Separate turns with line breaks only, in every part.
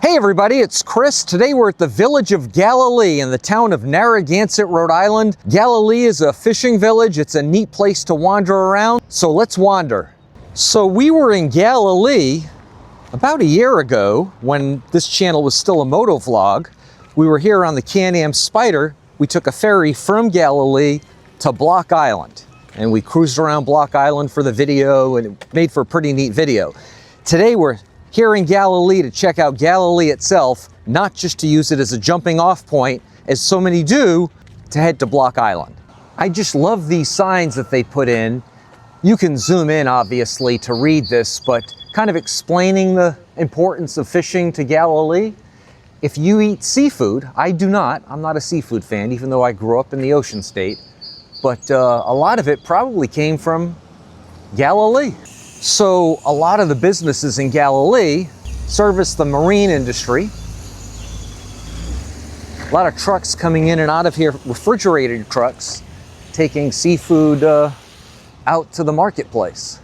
Hey everybody, it's Chris. Today we're at the village of Galilee in the town of Narragansett, Rhode Island. Galilee is a fishing village. It's a neat place to wander around, so let's wander. So we were in Galilee about a year ago when this channel was still a moto vlog. We were here on the Can-Am Spider. We took a ferry from Galilee to Block Island, and we cruised around Block Island for the video, and it made for a pretty neat video. Today we're here in Galilee to check out Galilee itself, not just to use it as a jumping off point, as so many do, to head to Block Island. I just love these signs that they put in. You can zoom in, obviously, to read this, but kind of explaining the importance of fishing to Galilee. If you eat seafood, I do not. I'm not a seafood fan, even though I grew up in the ocean state. But a lot of it probably came from Galilee. So a lot of the businesses in Galilee service the marine industry. A lot of trucks coming in and out of here, refrigerated trucks, taking seafood out to the marketplace.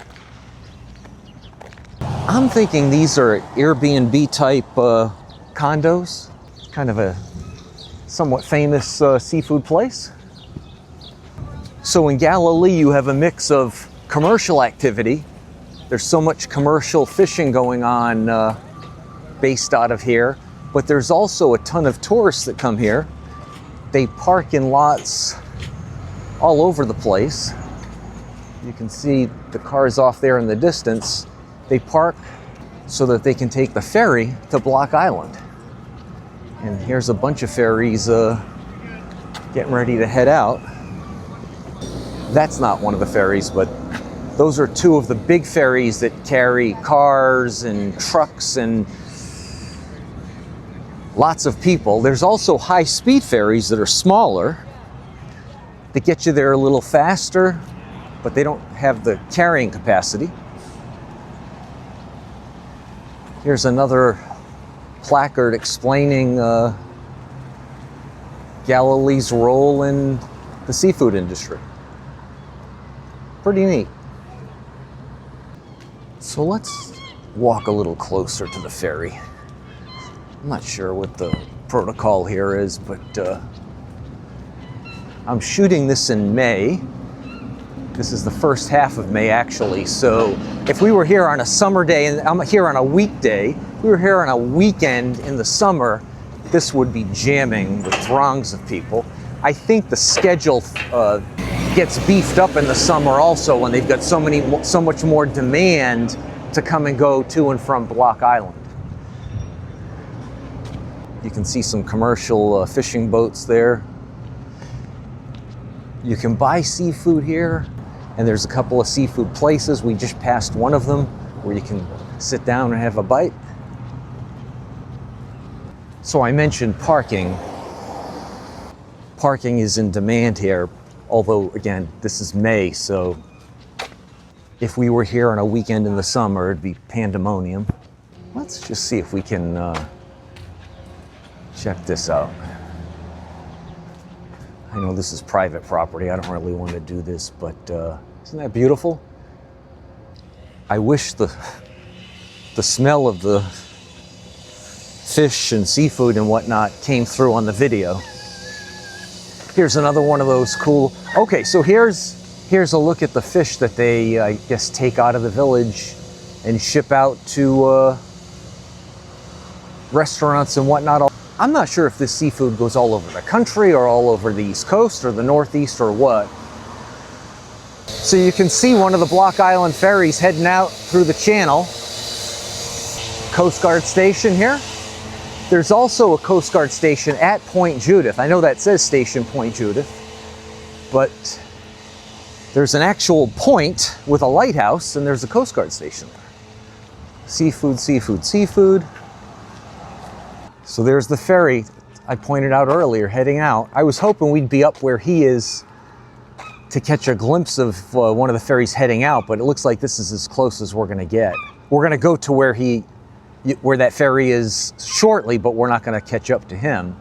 I'm thinking these are Airbnb type condos, kind of a somewhat famous seafood place. So in Galilee you have a mix of commercial activity. There's so much commercial fishing going on based out of here, but there's also a ton of tourists that come here. They park in lots all over the place. You can see the cars off there in the distance. They park so that they can take the ferry to Block Island. And here's a bunch of ferries getting ready to head out. That's not one of the ferries, but those are two of the big ferries that carry cars and trucks and lots of people. There's also high-speed ferries that are smaller that get you there a little faster, but they don't have the carrying capacity. Here's another placard explaining Galilee's role in the seafood industry. Pretty neat. So let's walk a little closer to the ferry. I'm not sure what the protocol here is, but I'm shooting this in May. This is the first half of May, actually. So if we were here on a summer day, and I'm here on a weekday, if we were here on a weekend in the summer, this would be jamming with throngs of people. I think the schedule gets beefed up in the summer also when they've got so much more demand to come and go to and from Block Island. You can see some commercial fishing boats there. You can buy seafood here, and there's a couple of seafood places. We just passed one of them where you can sit down and have a bite. So I mentioned parking. Parking is in demand here. Although, again, this is May, so if we were here on a weekend in the summer, it'd be pandemonium. Let's just see if we can check this out. I know this is private property. I don't really want to do this, but isn't that beautiful? I wish the smell of the fish and seafood and whatnot came through on the video. Here's another one of those cool. Okay, so here's a look at the fish that they, I guess, take out of the village and ship out to restaurants and whatnot. I'm not sure if this seafood goes all over the country or all over the East Coast or the Northeast or what. So you can see one of the Block Island ferries heading out through the channel. Coast Guard station here. There's also a Coast Guard station at Point Judith. I know that says Station Point Judith, but there's an actual point with a lighthouse, and there's a Coast Guard station there. Seafood, seafood, seafood. So there's the ferry I pointed out earlier heading out. I was hoping we'd be up where he is to catch a glimpse of one of the ferries heading out, but it looks like this is as close as we're gonna get. We're gonna go to where that ferry is shortly, but we're not going to catch up to him.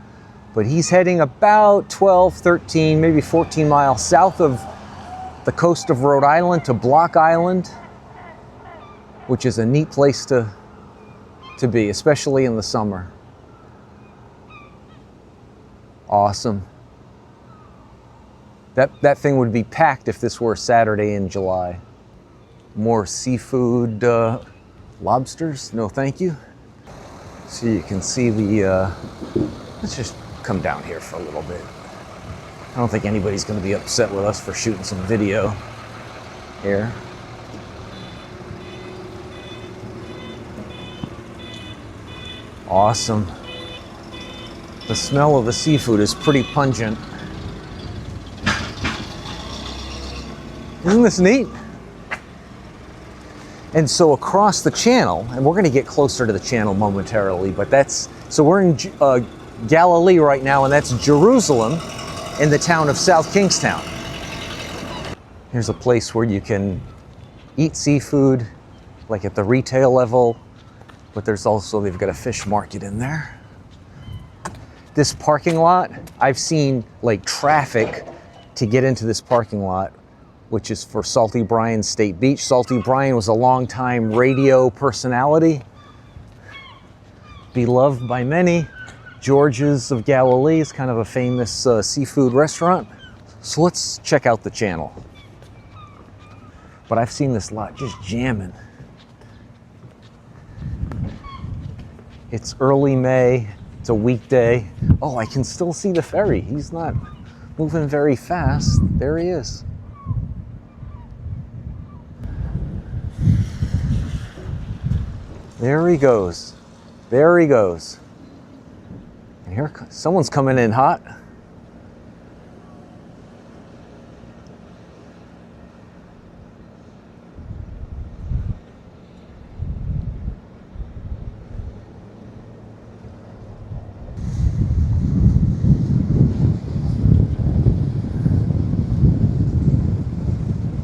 But he's heading about 12, 13, maybe 14 miles south of the coast of Rhode Island to Block Island, which is a neat place to to be, especially in the summer. Awesome. That thing would be packed if this were a Saturday in July. More seafood, lobsters, no thank you. So you can see the, let's just come down here for a little bit. I don't think anybody's gonna be upset with us for shooting some video here. Awesome. The smell of the seafood is pretty pungent. Isn't this neat? And so across the channel, and we're gonna get closer to the channel momentarily, but so we're in Galilee right now, and that's Jerusalem in the town of South Kingstown. Here's a place where you can eat seafood, like at the retail level, but they've got a fish market in there. This parking lot, I've seen like traffic to get into this parking lot, which is for Salty Brian State Beach. Salty Brian was a longtime radio personality, beloved by many. George's of Galilee is kind of a famous seafood restaurant. So let's check out the channel. But I've seen this lot just jamming. It's early May, it's a weekday. Oh, I can still see the ferry. He's not moving very fast. There he is. There he goes. There he goes. And here, someone's coming in hot.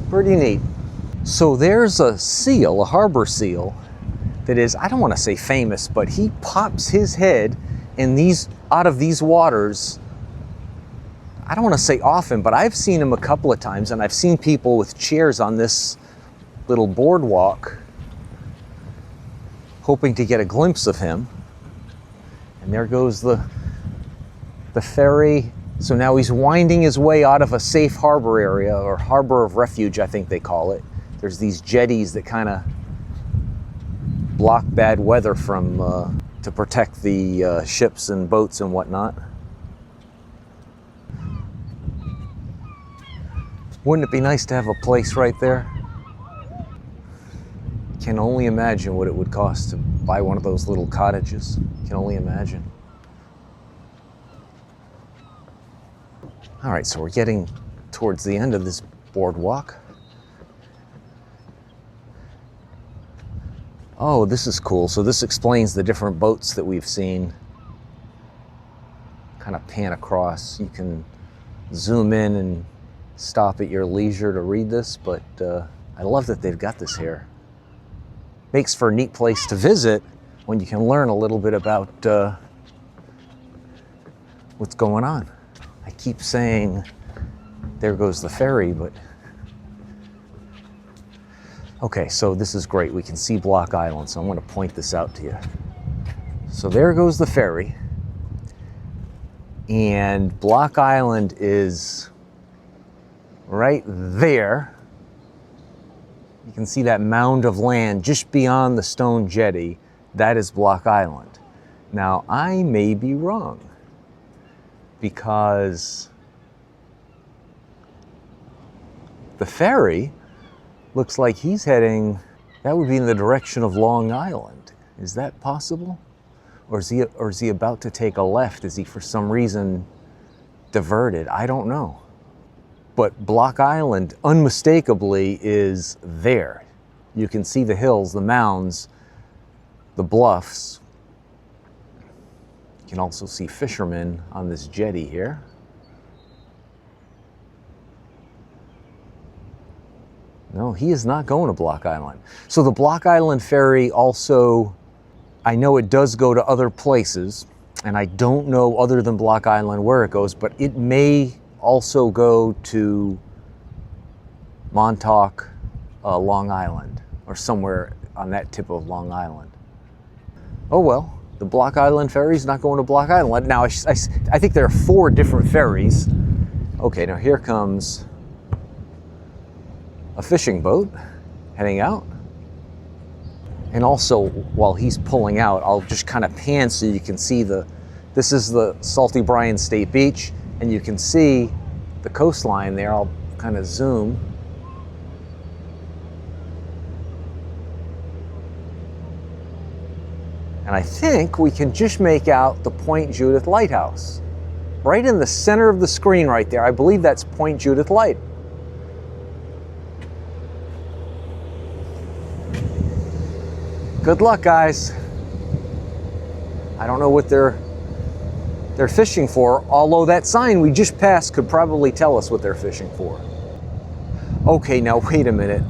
Pretty neat. So there's a seal, a harbor seal, that is, I don't want to say famous, but he pops his head in out of these waters. I don't want to say often, but I've seen him a couple of times, and I've seen people with chairs on this little boardwalk hoping to get a glimpse of him. And there goes the ferry. So now he's winding his way out of a safe harbor area, or harbor of refuge, I think they call it. There's these jetties that kind of block bad weather from to protect the ships and boats and whatnot. Wouldn't it be nice to have a place right there? Can only imagine what it would cost to buy one of those little cottages. Can only imagine. All right, so we're getting towards the end of this boardwalk. Oh, this is cool. So this explains the different boats that we've seen. Kind of pan across. You can zoom in and stop at your leisure to read this, but I love that they've got this here. Makes for a neat place to visit when you can learn a little bit about what's going on. I keep saying, there goes the ferry, but... Okay, so this is great. We can see Block Island, so I'm going to point this out to you. So there goes the ferry. And Block Island is right there. You can see that mound of land just beyond the stone jetty. That is Block Island. Now, I may be wrong, because the ferry looks like he's heading, that would be in the direction of Long Island. Is that possible? Or is he about to take a left? Is he for some reason diverted? I don't know. But Block Island unmistakably is there. You can see the hills, the mounds, the bluffs. You can also see fishermen on this jetty here. No, he is not going to Block Island. So the Block Island ferry also, I know it does go to other places, and I don't know other than Block Island where it goes, but it may also go to Montauk, Long Island, or somewhere on that tip of Long Island. Oh well, the Block Island ferry's not going to Block Island. Now, I think there are 4 different ferries. Okay, now here comes a fishing boat heading out. And also, while he's pulling out, I'll just kind of pan so you can see this is the Salty Bryan State Beach, and you can see the coastline there. I'll kind of zoom. And I think we can just make out the Point Judith Lighthouse. Right in the center of the screen right there. I believe that's Point Judith Light. Good luck, guys. I don't know what they're fishing for, although that sign we just passed could probably tell us what they're fishing for. Okay, now wait a minute.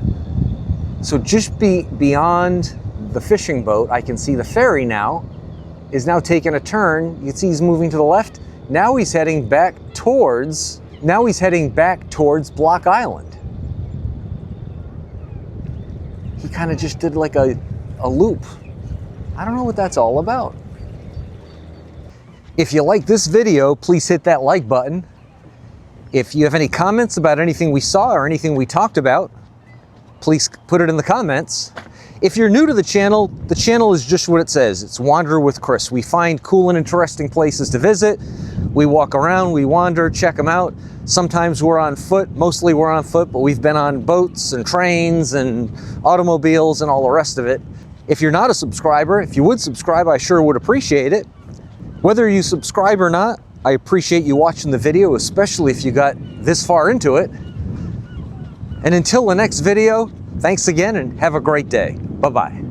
So just beyond the fishing boat, I can see the ferry now is now taking a turn. You can see he's moving to the left. Now he's heading back towards Block Island. He kind of just did like a loop. I don't know what that's all about. If you like this video, please hit that like button. If you have any comments about anything we saw or anything we talked about, please put it in the comments. If you're new to the channel is just what it says. It's Wander with Chris. We find cool and interesting places to visit. We walk around, we wander, check them out. Sometimes we're on foot, mostly we're on foot, but we've been on boats and trains and automobiles and all the rest of it. If you're not a subscriber, if you would subscribe, I sure would appreciate it. Whether you subscribe or not, I appreciate you watching the video, especially if you got this far into it. And until the next video, thanks again and have a great day. Bye-bye.